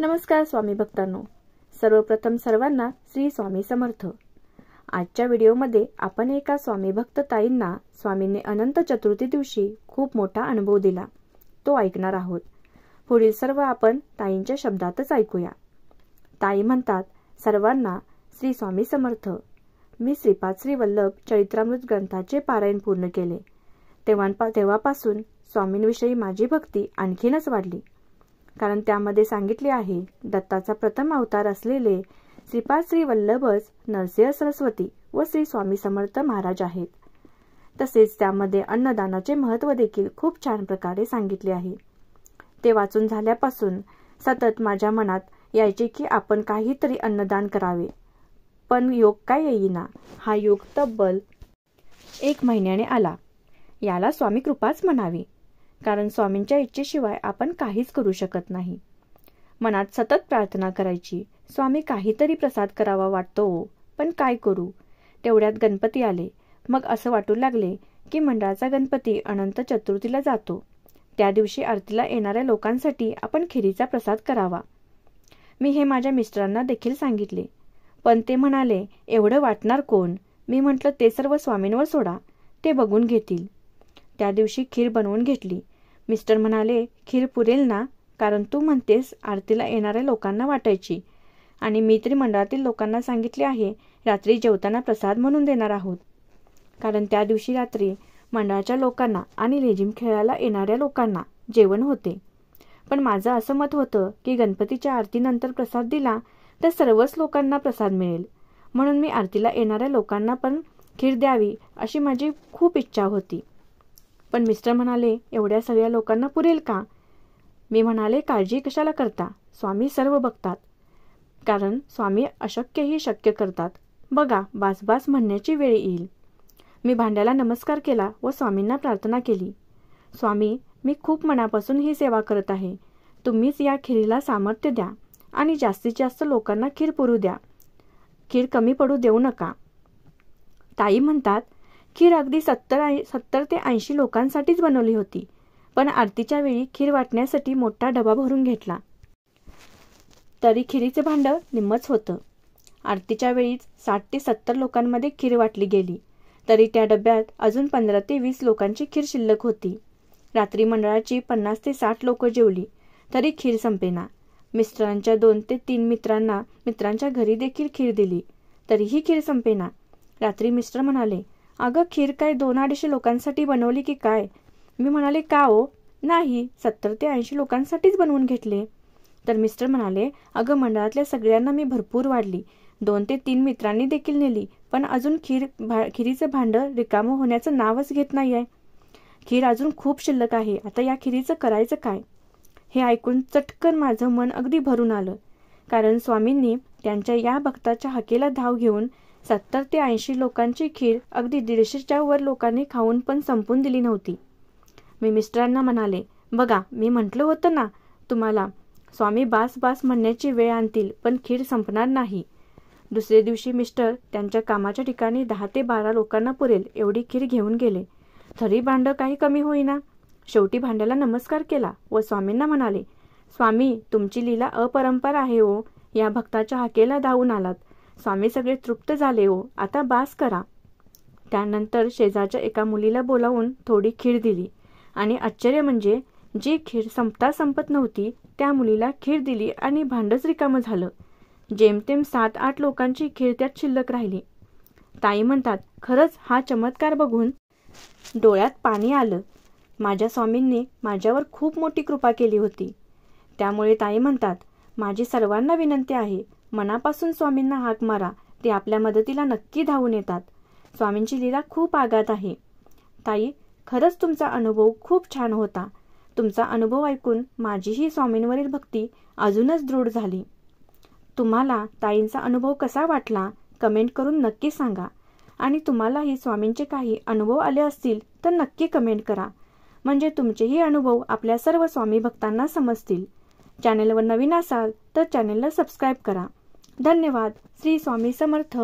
नमस्कार स्वामी भक्तांनो, सर्वप्रथम सर्वांना श्री स्वामी समर्थ। आजच्या व्हिडिओमध्ये आपण एका स्वामी भक्त ताईंना स्वामींनी अनंत चतुर्थी दिवशी खूप मोठा अनुभव दिला तो ऐकणार आहोत। पुढील सर्व आपण ताईंच्या शब्दातच ऐकूया। ताई म्हणतात, सर्वांना श्री स्वामी समर्थ। मी श्रीपाद श्री वल्लभ चरित्रामृत ग्रंथाचे पारायण पूर्ण केले। तेव्हापासून स्वामींविषयी माझी भक्ती आणखीनच वाढली, कारण त्यामध्ये सांगितले आहे दत्ताचा प्रथम अवतार असलेले श्रीपाद श्री वल्लभच नरसिंह सरस्वती व श्री स्वामी समर्थ महाराज आहेत। तसेच त्यामध्ये अन्नदानाचे महत्त्व देखील खूप छान प्रकारे सांगितले आहे। ते वाचून झाल्यापासून सतत माझ्या मनात यायचे की आपण काहीतरी अन्नदान करावे, पण योग काय येईना। हा योग तब्बल 1 महिन्याने आला। याला स्वामी कृपाच म्हणावी, कारण स्वामींच्या इच्छेशिवाय आपण काहीच करू शकत नाही। मनात सतत प्रार्थना करायची, स्वामी काहीतरी प्रसाद करावा वाटतो, पण काय करू। तेवढ्यात गणपती आले। मग असं वाटू लागले की मंडळाचा गणपती अनंत चतुर्थीला जातो, त्या दिवशी आरतीला येणाऱ्या लोकांसाठी आपण खिरीचा प्रसाद करावा। मी हे माझ्या मिस्टरांना देखील सांगितले, पण ते म्हणाले एवढं वाटणार कोण। मी म्हटलं ते सर्व स्वामींवर सोडा, ते बघून घेतील। त्या दिवशी खीर बनवून घेतली। मिस्टर म्हणाले, खीर पुरेल ना, कारण तू म्हणतेस आरतीला येणाऱ्या लोकांना वाटायची, आणि मी तरी मंडळातील लोकांना सांगितले आहे रात्री जेवताना प्रसाद म्हणून देणार आहोत, कारण त्या दिवशी रात्री मंडळाच्या लोकांना आणि लेझिम खेळायला येणाऱ्या लोकांना जेवण होते। पण माझं असं मत होतं की गणपतीच्या आरतीनंतर प्रसाद दिला तर सर्वच लोकांना प्रसाद मिळेल, म्हणून मी आरतीला येणाऱ्या लोकांना पण खीर द्यावी अशी माझी खूप इच्छा होती। पण मिस्टर म्हणाले एवढ्या सगळ्या लोकांना पुरेल का। मी म्हणाले काळजी कशाला करता, स्वामी सर्व बघतात, कारण स्वामी अशक्यही शक्य करतात। बघा बास बास म्हणण्याची वेळ येईल। मी भांड्याला नमस्कार केला व स्वामींना प्रार्थना केली, स्वामी मी खूप मनापासून ही सेवा करत आहे, तुम्हीच या खिरीला सामर्थ्य द्या आणि जास्तीत जास्त लोकांना खीर पुरू द्या, खीर कमी पडू देऊ नका। ताई म्हणतात, खीर अगदी 70 ते 80 लोकांसाठीच बनवली होती, पण आरतीच्या वेळी खीर वाटण्यासाठी मोठा डबा भरून घेतला तरी खिरीचे भांड निम्मच होतं। आरतीच्या वेळीच 60 ते 70 लोकांमध्ये खीर वाटली गेली, तरी त्या डब्यात अजून 15 ते 20 लोकांची खीर शिल्लक होती। रात्री मंडळाची 50 ते 60 लोक जेवली, तरी खीर संपेना। मिस्टरांच्या 2 ते 3 मित्रांच्या घरी देखील खीर दिली, तरीही खीर संपेना। रात्री मिस्टर म्हणाले, अगं खीर काय 200-250 लोकांसाठी बनवली की काय। मी म्हणाले का हो, नाही 70 ते 80 लोकांसाठीच बनवून घेतले। तर मिस्टर म्हणाले, अगं मंडळातल्या सगळ्यांना मी भरपूर वाढली, 2 ते 3 मित्रांनी देखील नेली, पण अजून खिरीचं भांड रिकामं होण्याचं नावच घेत नाहीये। खीर अजून खूप शिल्लक आहे, आता या खिरीचं करायचं काय। हे ऐकून चटकन माझं मन अगदी भरून आलं, कारण स्वामींनी त्यांच्या या भक्ताच्या हाकेला धाव घेऊन 70 ते 80 लोकांची खीर अगदी 150च्या वर लोकांनी खाऊन पण संपून दिली नव्हती। मी मिस्टरांना म्हणाले, बघा मी म्हटलं होतं ना तुम्हाला, स्वामी बास बास म्हणण्याची वेळ आणतील, पण खीर संपणार नाही। दुसरे दिवशी मिस्टर त्यांच्या कामाच्या ठिकाणी 10 ते 12 लोकांना पुरेल एवढी खीर घेऊन गेले, तरी भांड काही कमी होईना। शेवटी भांड्याला नमस्कार केला व स्वामींना म्हणाले, स्वामी तुमची लीला अपरंपार आहे हो, या भक्ताच्या हाकेला धावून आलात, स्वामी सगळे तृप्त झाले हो, आता बास करा। त्यानंतर शेजारच्या एका मुलीला बोलावून थोडी खीर दिली, आणि आश्चर्य म्हणजे जी खीर संपत नव्हती त्या मुलीला खीर दिली आणि भांडच रिकामं झालं। जेमतेम 7-8 लोकांची खीर त्यात शिल्लक राहिली। ताई म्हणतात, खरंच हा चमत्कार बघून डोळ्यात पाणी आलं। माझ्या स्वामींनी माझ्यावर खूप मोठी कृपा केली होती। त्यामुळे ताई म्हणतात, माझी सर्वांना विनंती आहे, मनापासून स्वामींना हाक मारा, ते आपल्या मदतीला नक्की धावून येतात। स्वामींची लीला खूप आगाध आहे। ताई खरंच तुमचा अनुभव खूप छान होता। तुमचा अनुभव ऐकून माझीही स्वामींवरील भक्ती अजूनच दृढ झाली। तुम्हाला ताईंचा अनुभव कसा वाटला कमेंट करून नक्की सांगा, आणि तुम्हालाही स्वामींचे काही अनुभव आले असतील तर नक्की कमेंट करा, म्हणजे तुमचेही अनुभव आपल्या सर्व स्वामी भक्तांना समजतील। चॅनेलवर नवीन असाल तर चॅनेलला सबस्क्राईब करा। धन्यवाद। श्री स्वामी समर्थ।